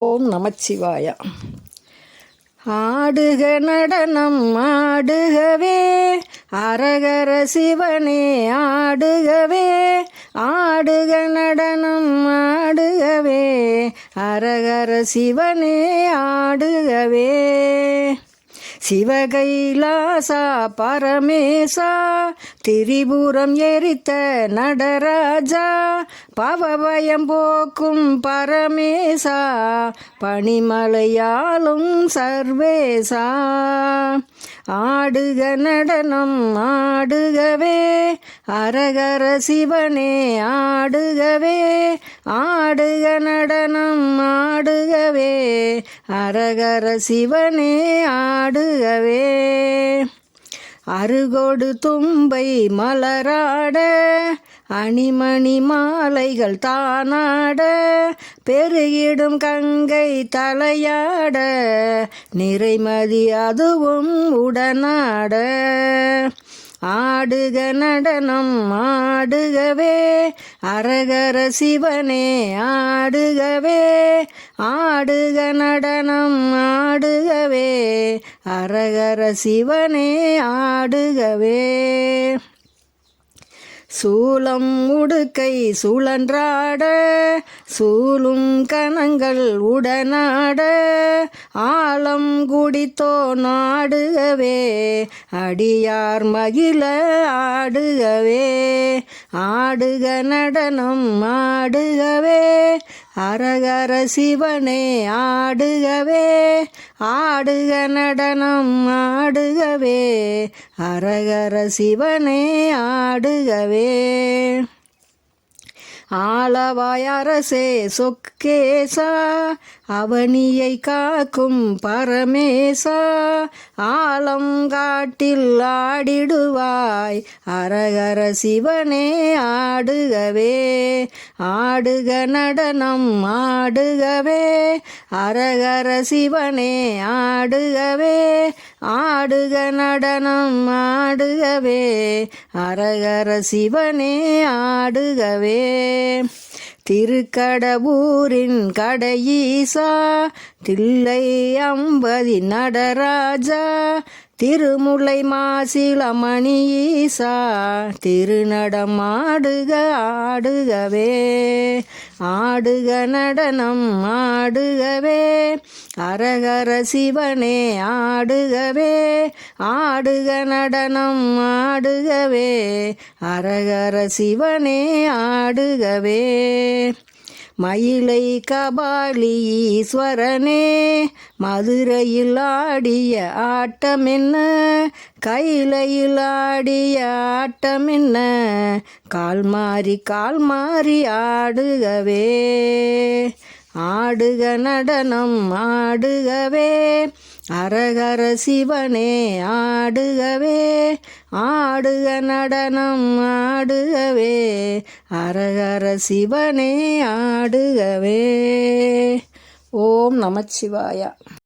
ஓம் நமச்சிவாய. ஆடுக நடனம் ஆடுகவே, அரகர சிவனே ஆடுகவே. ஆடுக நடனம் ஆடுகவே, அரகர சிவனே ஆடுகவே. சிவகைலாசா பரமேசா, திரிபுரம் எரித்த நடராஜா, பவபயம் போக்கும் பரமேசா, பனிமலையாளும் சர்வேசா. ஆடுக நடனம் ஆடுகவே, அரகர சிவனே ஆடுகவே. ஆடுக நடனம் ஆடுகவே, அரகர சிவனே ஆடுகவே. அருகொடு தும்பை மலராட, அணிமணி மாலைகள் தானாட, பெருகிடும் கங்கை தலையாட, நிறைமதி அதுவும் உடனாட. ஆடுக நடனம் ஆடுகவே, அரகர சிவனே ஆடுகவே. ஆடுக நடனம் ஆடுகவே, அரகர சிவனே ஆடுகவே. சூலம் உடுக்கை சுழன்றாட, சூழும் கணங்கள் உடனாட, ஆலம் குடித்தோ நாடுகவே, அடியார் மகிழ ஆடுகவே. ஆடுக நடனம் ஆடுகவே, அரகர சிவனே ஆடுகவே. ஆடுக நடனம் ஆடுகவே, அரகர சிவனே ஆடுகவே. ஆளவாய் அரசே சொக்கேசா, அவனியை காக்கும் பரமேசா, ஆலம் காட்டில் ஆடிடுவாய், அரகர சிவனே ஆடுகவே. ஆடுக நடனம் ஆடுகவே, அரகர சிவனே ஆடுகவே. ஆடுக நடனம் ஆடுகவே, அரகர சிவனே ஆடுகவே. திருக்கடவூரின் கடையீசா, தில்லை அம்பதி நடராஜா, திருமுலை மாசிலமணி ஈசா, திருநடம் ஆடுக ஆடுகவே. ஆடுக நடனம் ஆடுகவே, அரகர சிவனே ஆடுகவே. ஆடுக நடனம் ஆடுகவே, அரகர சிவனே ஆடுகவே. மயிலை கபாலி ஈஸ்வரனே, மதுரையில் ஆடிய ஆட்டமென்ன, கைலையில் ஆடிய ஆட்டமென்ன, கால் மாறி ஆடுகவே. ஆடுக நடனம் ஆடுகவே, அரகர சிவனே ஆடுகவே. ஆடுக நடனம் ஆடுகவே, அரகர சிவனே ஆடுகவே. ஓம் நமச்சிவாய.